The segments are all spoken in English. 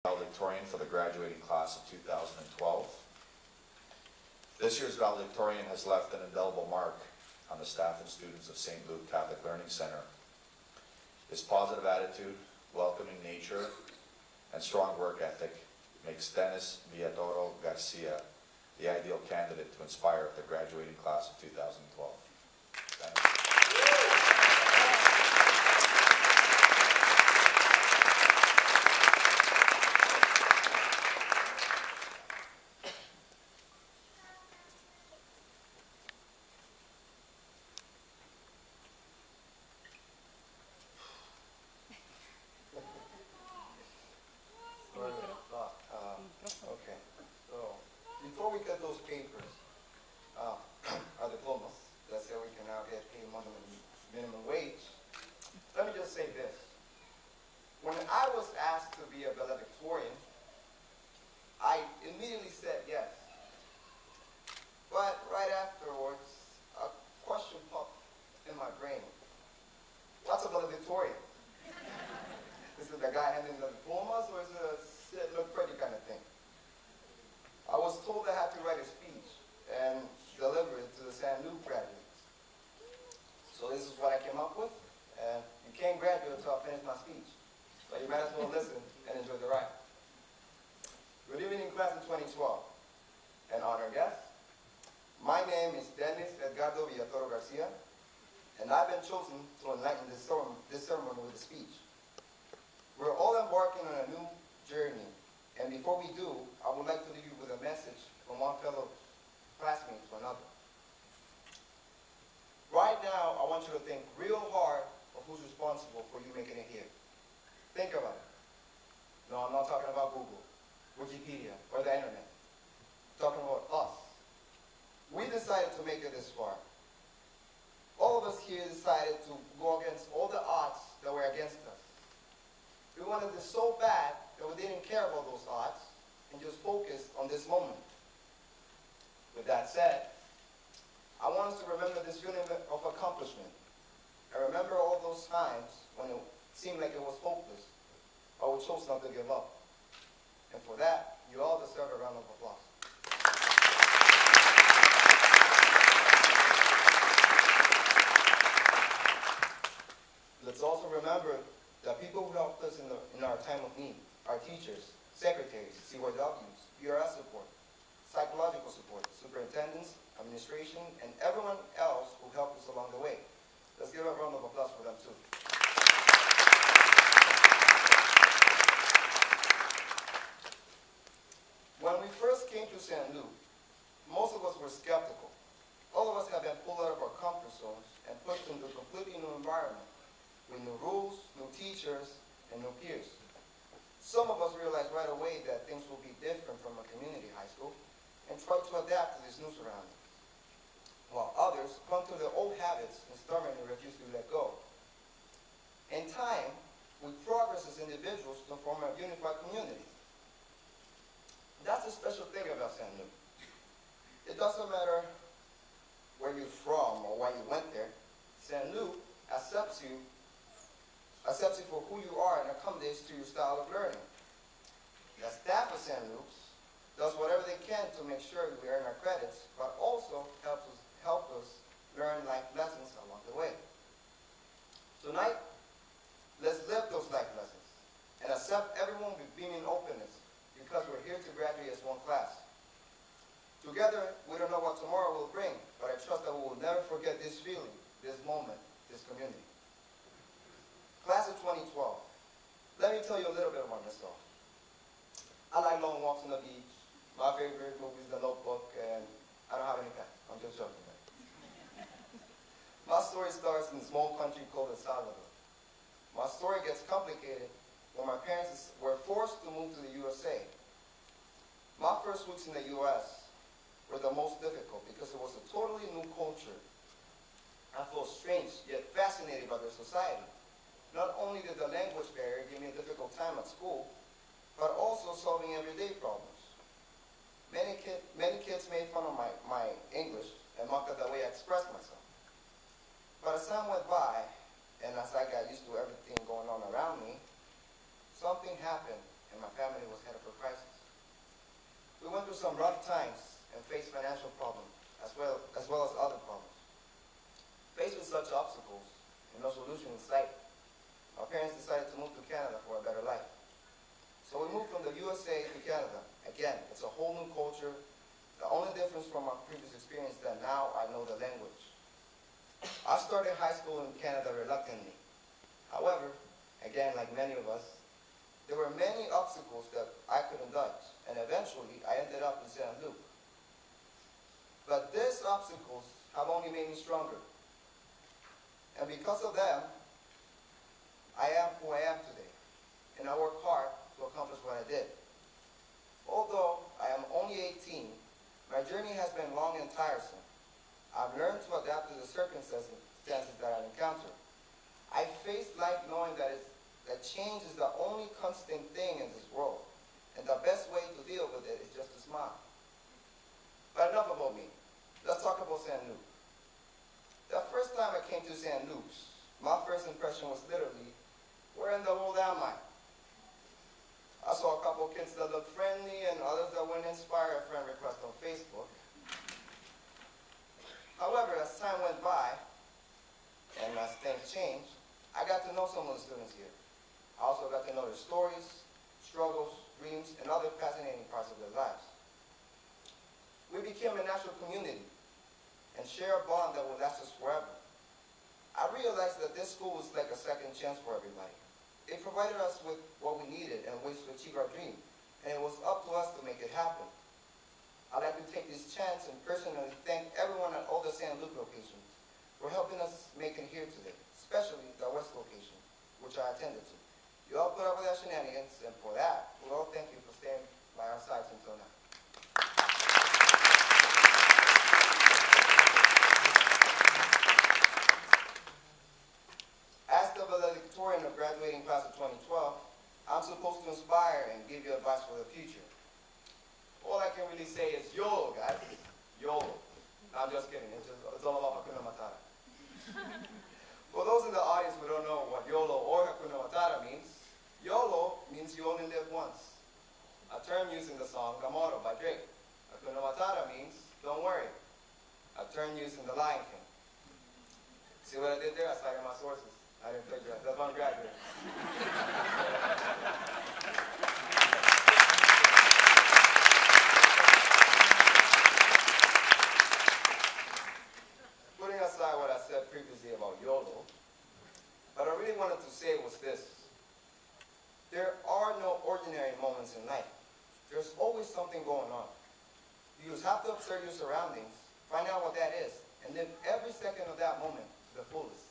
valedictorian for the graduating class of 2012. This year's valedictorian has left an indelible mark on the staff and students of St. Luke Catholic Learning Center. His positive attitude, welcoming nature, and strong work ethic makes Dennis Villatoro Garcia the ideal candidate to inspire the graduating class of 2012. Dennis. Okay, so before we get those papers, our diplomas, let's say we can now get paid minimum wage, let me just say this. When I was asked to be a valedictorian, I immediately said yes. But right afterwards, a question popped in my brain. What's a valedictorian? Is it the guy handing the diplomas, or is it a sit, look pretty kind of thing? I was told I had to write a speech and deliver it to the San Luke graduates. So this is what I came up with, and you can't graduate until I finish my speech. So you might as well listen and enjoy the ride. Good evening, class of 2012, and honored guests. My name is Dennis Edgardo Villatoro Garcia, and I've been chosen to enlighten this ceremony with a speech. We're all embarking on a new journey, and before we do, I would like to leave you with a message from one fellow classmate to another. Right now, I want you to think real hard of who's responsible for you making it here. Think about it. No, I'm not talking about Google, Wikipedia, or the internet. I'm talking about us. We decided to make it this far. All of us here decided to go against all the odds that were against us. We wanted this so bad that we didn't care about those odds and just focused on this moment. With that said, I want us to remember this feeling of accomplishment. I remember all those times when it seemed like it was hopeless, but we chose not to give up. And for that, you all deserve a round of applause. Let's also remember the people who helped us in our time of need, our teachers, secretaries, CYWs, URS support, psychological support, superintendents, administration, and everyone else who helped us along the way. Let's give a round of applause for them too. When we first came to St. Luke, most of us were skeptical. All of us have been pulled out of our comfort zones and pushed into a completely new environment, with new rules, new teachers, and new peers. Some of us realized right away that things will be different from a community high school and tried to adapt to these new surroundings, while others clung to their old habits and stubbornly refused to let go. In time, we progress as individuals to form a unified community. That's the special thing about St. Luke. It doesn't matter where you're from or why you went there. St. Luke accepts you for who you are and accommodates to your style of learning. The staff of St. Luke's does whatever they can to make sure we earn our credits, but also help us learn life lessons along the way. Tonight, let's live those life lessons and accept everyone with beaming openness, because we're here to graduate as one class. Together, we don't know what tomorrow will bring, but I trust that we will never forget this feeling, this moment, this community. Class of 2012, let me tell you a little bit about myself. I like long walks on the beach. My favorite movie is The Notebook, and I don't have any pets. I'm just joking. My story starts in a small country called El Salvador. My story gets complicated when my parents were forced to move to the USA. My first weeks in the US were the most difficult because it was a totally new culture. I felt strange, yet fascinated by their society. Not only did the language barrier give me a difficult time at school, but also solving everyday problems. Many kids made fun of my English and mocked at the way I expressed myself. But as time went by, and as I got used to everything going on around me, something happened and my family was headed for crisis. We went through some rough times and faced financial problems, as well as other problems. Faced with such obstacles and no solution in sight, my parents decided to move to Canada for a better life. So we moved from the USA to Canada. Again, it's a whole new culture. The only difference from our previous experience is that now I know the language. I started high school in Canada reluctantly. However, again, like many of us, there were many obstacles that I couldn't dodge, and eventually I ended up in St. Luke. But these obstacles have only made me stronger. And because of them, I am who I am today, and I work hard to accomplish what I did. Although I am only 18, my journey has been long and tiresome. I've learned to adapt to the circumstances that I encounter. I face life knowing that change is the only constant thing in this world, and the best way to deal with it is just to smile. But enough about me. Let's talk about St. Luke. The first time I came to St. Luke's, my first impression was literally, where in the world am I? I saw a couple of kids that looked friendly and others that wouldn't inspire a friend request on Facebook. However, as time went by, and as things changed, I got to know some of the students here. I also got to know their stories, struggles, dreams, and other fascinating parts of their lives. We became a natural community and share a bond that will last us forever. I realized that this school was like a second chance for everybody. It provided us with what we needed and ways to achieve our dream, and it was up to us to make it happen. I'd like to take this chance and personally thank everyone at all the St. Luke locations for helping us make it here today, especially the West location, which I attended to. You all put up with our shenanigans, and for that, we all thank you for staying by our sides until now. As the valedictorian of graduating class of 2012, I'm supposed to inspire and give you advice for the future. All I can really say is YOLO, guys. YOLO. No, I'm just kidding. It's all about Hakuna Matata. For those in the audience who don't know what YOLO or Hakuna Matata means, YOLO means you only live once, a term used in the song The Motto by Drake. Hakuna Matata means don't worry, a term used in The Lion King. See what I did there? I cited my sources. I didn't plagiarize. That's why I'm graduating. Putting aside what I said previously about YOLO, what I really wanted to say was this. There are no ordinary moments in life. There's always something going on. You just have to observe your surroundings, find out what that is, and live every second of that moment to the fullest.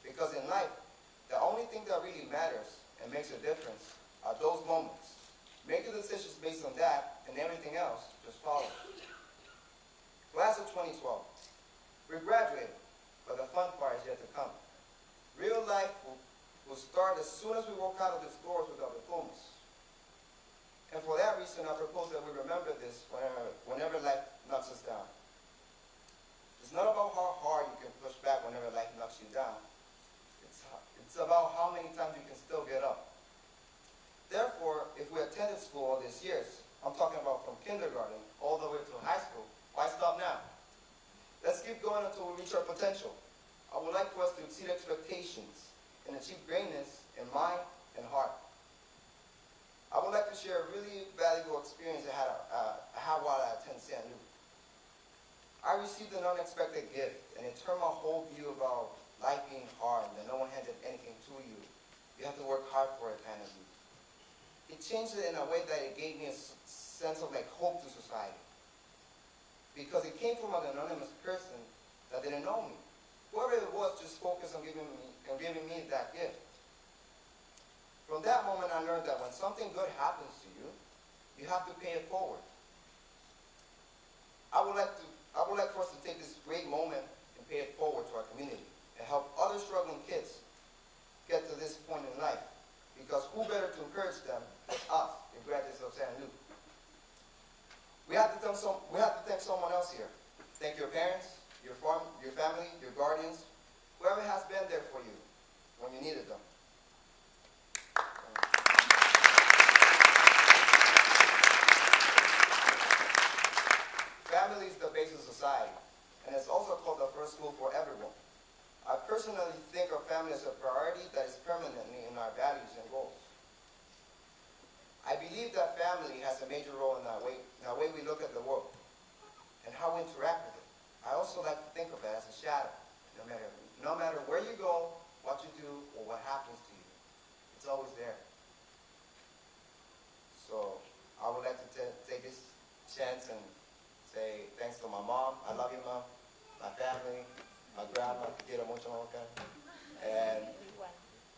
Because in life, the only thing that really matters and makes a difference are those moments. Make the decisions based on that, and everything else just follows. Class of 2012. We're graduating, but the fun part is yet to come. Real life will start as soon as we walk out of these doors with our diplomas. And for that reason, I propose that we remember this whenever life knocks us down. It's not about how hard you can push back whenever life knocks you down. It's about how many times you can still get up. Therefore, if we attended school all these years, I'm talking about from kindergarten all the way to high school, why stop now? Let's keep going until we reach our potential. I would like for us to exceed expectations and achieve greatness in mind and heart. I would like to share a really valuable experience I had while I attended St. Luke. I received an unexpected gift, and it turned my whole view about life being hard, that no one handed anything to you. You have to work hard for it kind of view. It changed it in a way that it gave me a sense of like hope to society. Because it came from an anonymous person that didn't know me. Whoever it was just focused on giving me that gift. From that moment, I learned that when something good happens to you, you have to pay it forward. I would like for us to take this great moment and pay it forward to our community and help other struggling kids get to this point in life. Because who better to encourage them than us, the graduates of St. Luke? We have to thank someone else here. Thank your parents, your family, your guardians, whoever has been there for you when you needed them. society, and it's also called the first school for everyone. I personally think of family as a priority that is permanently in our values and goals. I believe that family has a major role in the way we look at the world and how we interact with it. I also like to think of it as a shadow. No matter where you go, what you do, or what happens to you, it's always there. So I would like to take this chance and say thanks to my mom. I love you, Mom. My family, my grandma, te quiero mucho, Mocha, and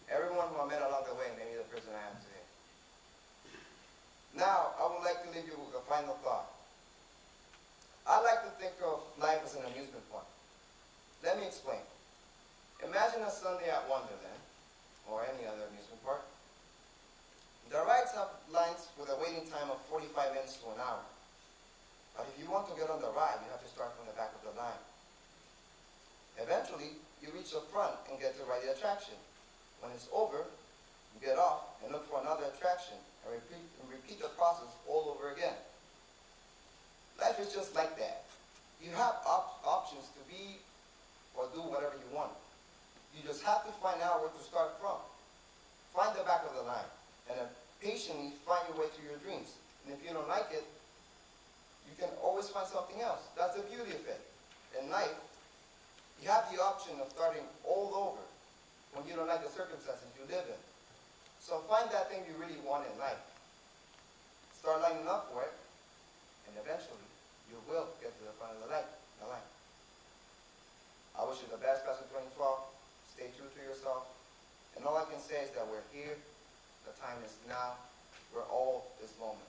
everyone who I met along the way, maybe the person I am today. Now, I would like to leave you with a final thought. I like to think of life as an amusement park. Let me explain. Imagine a Sunday at Wonderland, or any other amusement park. The rides have lines with a waiting time of 45 minutes to an hour. But if you want to get on the ride, you have to start from the back of the line. Eventually, you reach the front and get to ride the attraction. When it's over, you get off and look for another attraction and repeat the process all over again. Life is just like that. You have options to be or do whatever you want. You just have to find out where to start from. Find the back of the line and then patiently find your way to your dreams. And if you don't like it, you can always find something else. That's the beauty of it. In life, you have the option of starting all over when you don't like the circumstances you live in. So find that thing you really want in life. Start lining up for it, and eventually you will get to the front of the line. I wish you the best class of 2012. Stay true to yourself. And all I can say is that we're here. The time is now. We're all this moment.